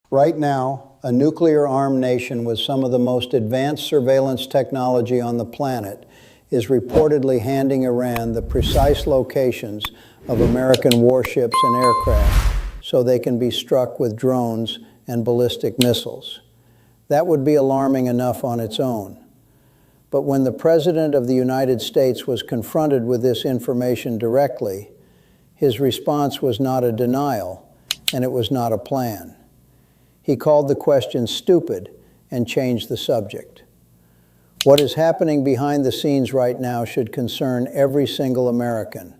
Right now, a nuclear-armed nation with some of the most advanced surveillance technology on the planet is reportedly handing Iran the precise locations of American warships and aircraft so they can be struck with drones and ballistic missiles. That would be alarming enough on its own. But when the President of the United States was confronted with this information directly, his response was not a denial, and it was not a plan. He called the question stupid and changed the subject. What is happening behind the scenes right now should concern every single American,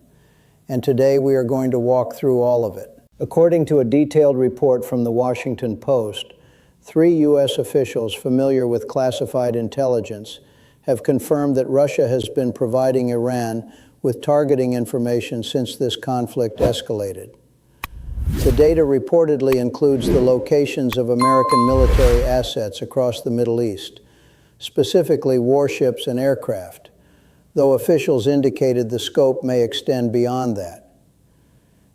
and today we are going to walk through all of it. According to a detailed report from the Washington Post, 3 U.S. officials familiar with classified intelligence have confirmed that Russia has been providing Iran with targeting information since this conflict escalated. The data reportedly includes the locations of American military assets across the Middle East, specifically warships and aircraft, though officials indicated the scope may extend beyond that.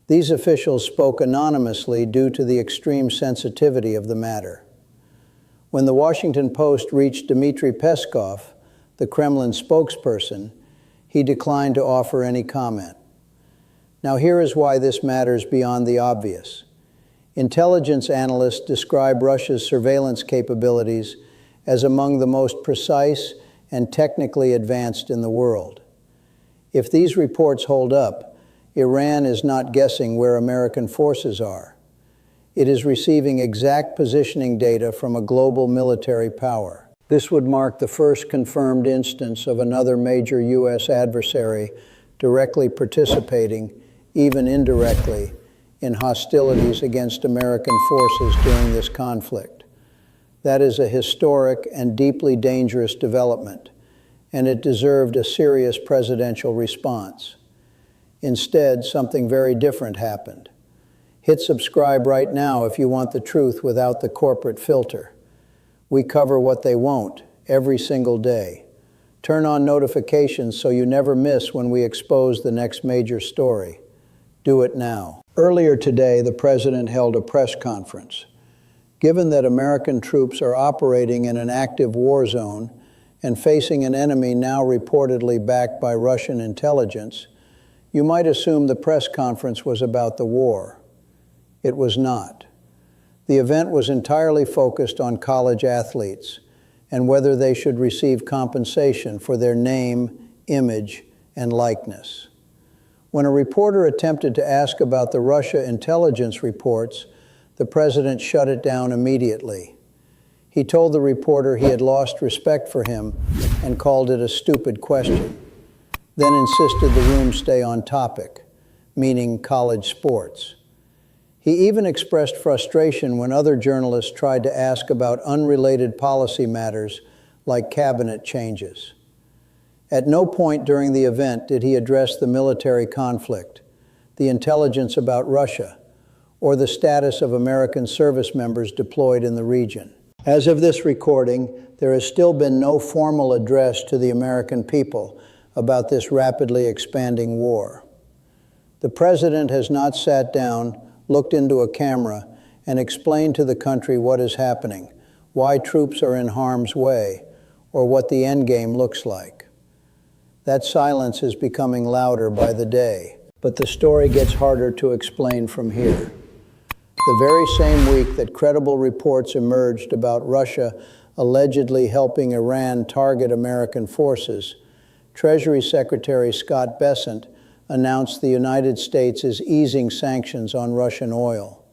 These officials spoke anonymously due to the extreme sensitivity of the matter. When the Washington Post reached Dmitry Peskov, the Kremlin spokesperson, he declined to offer any comment. Now here is why this matters beyond the obvious. Intelligence analysts describe Russia's surveillance capabilities as among the most precise and technically advanced in the world. If these reports hold up, Iran is not guessing where American forces are. It is receiving exact positioning data from a global military power. This would mark the first confirmed instance of another major U.S. adversary directly participating, even indirectly, in hostilities against American forces during this conflict. That is a historic and deeply dangerous development, and it deserved a serious presidential response. Instead, something very different happened. Hit subscribe right now if you want the truth without the corporate filter. We cover what they won't every single day. Turn on notifications so you never miss when we expose the next major story. Do it now. Earlier today, the President held a press conference. Given that American troops are operating in an active war zone and facing an enemy now reportedly backed by Russian intelligence, you might assume the press conference was about the war. It was not. The event was entirely focused on college athletes and whether they should receive compensation for their name, image, and likeness. When a reporter attempted to ask about the Russia intelligence reports, the President shut it down immediately. He told the reporter he had lost respect for him and called it a stupid question, then insisted the room stay on topic, meaning college sports. He even expressed frustration when other journalists tried to ask about unrelated policy matters like cabinet changes. At no point during the event did he address the military conflict, the intelligence about Russia, or the status of American service members deployed in the region. As of this recording, there has still been no formal address to the American people about this rapidly expanding war. The President has not sat down, looked into a camera, and explained to the country what is happening, why troops are in harm's way, or what the endgame looks like. That silence is becoming louder by the day, but the story gets harder to explain from here. The very same week that credible reports emerged about Russia allegedly helping Iran target American forces, Treasury Secretary Scott Bessent announced the United States is easing sanctions on Russian oil.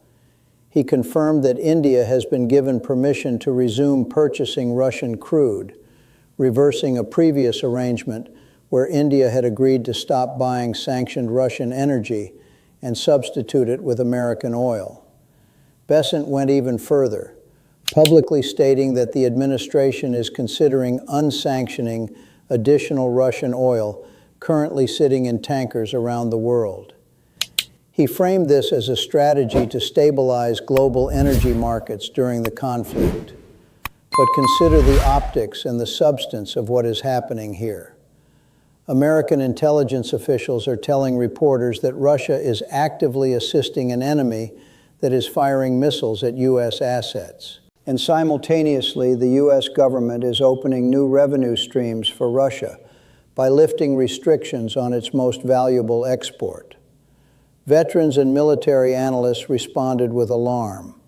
He confirmed that India has been given permission to resume purchasing Russian crude, reversing a previous arrangement where India had agreed to stop buying sanctioned Russian energy and substitute it with American oil. Bessent went even further, publicly stating that the administration is considering unsanctioning additional Russian oil currently sitting in tankers around the world. He framed this as a strategy to stabilize global energy markets during the conflict. But consider the optics and the substance of what is happening here. American intelligence officials are telling reporters that Russia is actively assisting an enemy that is firing missiles at U.S. assets. And simultaneously, the U.S. government is opening new revenue streams for Russia by lifting restrictions on its most valuable export. Veterans and military analysts responded with alarm.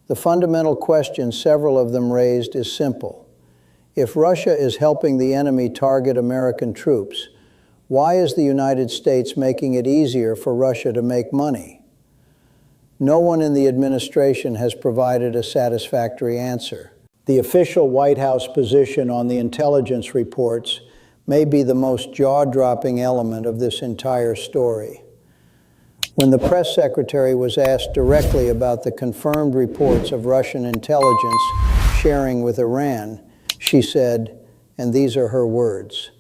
The fundamental question several of them raised is simple. If Russia is helping the enemy target American troops, why is the United States making it easier for Russia to make money? No one in the administration has provided a satisfactory answer. The official White House position on the intelligence reports may be the most jaw-dropping element of this entire story. When the press secretary was asked directly about the confirmed reports of Russian intelligence sharing with Iran, she said, and these are her words,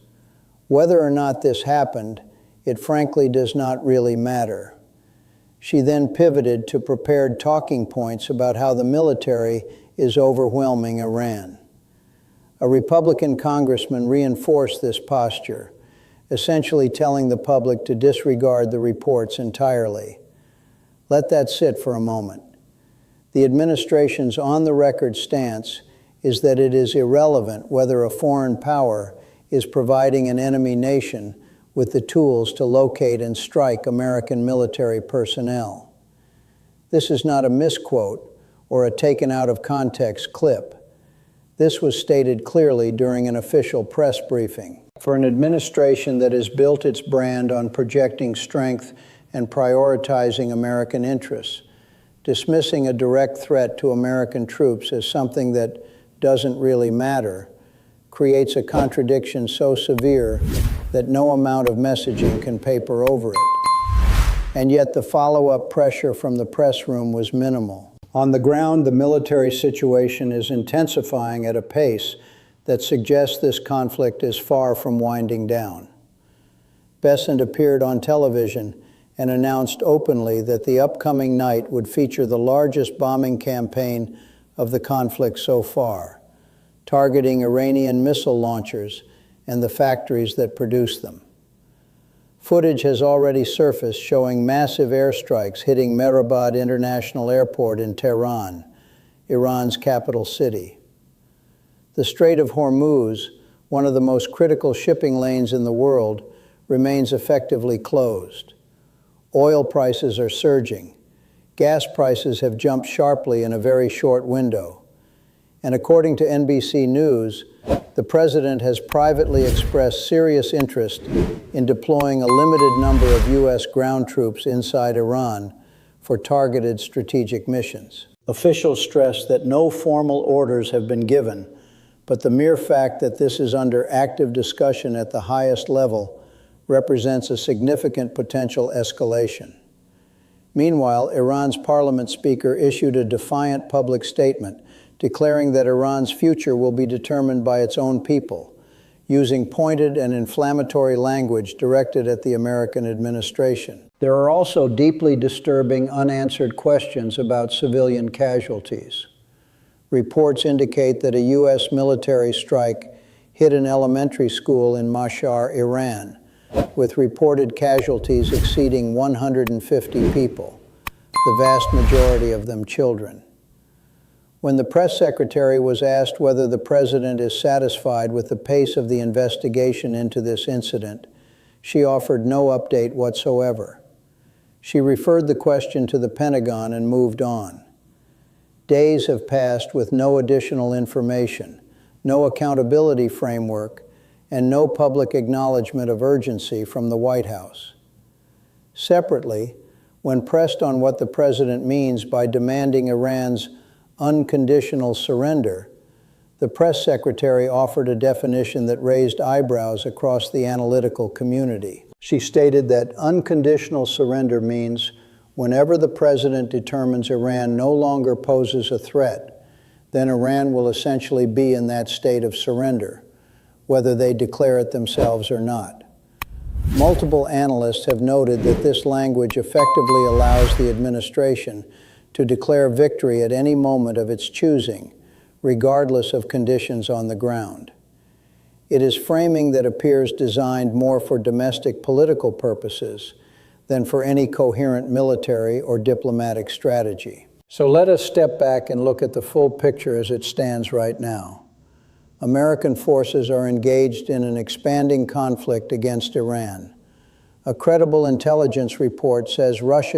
"Whether or not this happened, it frankly does not really matter." She then pivoted to prepared talking points about how the military is overwhelming Iran. A Republican congressman reinforced this posture, essentially telling the public to disregard the reports entirely. Let that sit for a moment. The administration's on-the-record stance is that it is irrelevant whether a foreign power is providing an enemy nation with the tools to locate and strike American military personnel. This is not a misquote or a taken out of context clip. This was stated clearly during an official press briefing. For an administration that has built its brand on projecting strength and prioritizing American interests, dismissing a direct threat to American troops as something that doesn't really matter creates a contradiction so severe that no amount of messaging can paper over it. And yet the follow-up pressure from the press room was minimal. On the ground, the military situation is intensifying at a pace that suggests this conflict is far from winding down. Bessent appeared on television and announced openly that the upcoming night would feature the largest bombing campaign of the conflict so far, targeting Iranian missile launchers and the factories that produce them. Footage has already surfaced showing massive airstrikes hitting Mehrabad International Airport in Tehran, Iran's capital city. The Strait of Hormuz, one of the most critical shipping lanes in the world, remains effectively closed. Oil prices are surging. Gas prices have jumped sharply in a very short window. And according to NBC News, the president has privately expressed serious interest in deploying a limited number of U.S. ground troops inside Iran for targeted strategic missions. Officials stress that no formal orders have been given, but the mere fact that this is under active discussion at the highest level represents a significant potential escalation. Meanwhile, Iran's parliament speaker issued a defiant public statement declaring that Iran's future will be determined by its own people, using pointed and inflammatory language directed at the American administration. There are also deeply disturbing unanswered questions about civilian casualties. Reports indicate that a U.S. military strike hit an elementary school in Mashhad, Iran, with reported casualties exceeding 150 people, the vast majority of them children. When the press secretary was asked whether the president is satisfied with the pace of the investigation into this incident, she offered no update whatsoever. She referred the question to the Pentagon and moved on. Days have passed with no additional information, no accountability framework, and no public acknowledgement of urgency from the White House. Separately, when pressed on what the president means by demanding Iran's unconditional surrender, the press secretary offered a definition that raised eyebrows across the analytical community. She stated that unconditional surrender means whenever the president determines Iran no longer poses a threat, then Iran will essentially be in that state of surrender, whether they declare it themselves or not. Multiple analysts have noted that this language effectively allows the administration to declare victory at any moment of its choosing, regardless of conditions on the ground. It is framing that appears designed more for domestic political purposes than for any coherent military or diplomatic strategy. So let us step back and look at the full picture as it stands right now. American forces are engaged in an expanding conflict against Iran. A credible intelligence report says Russia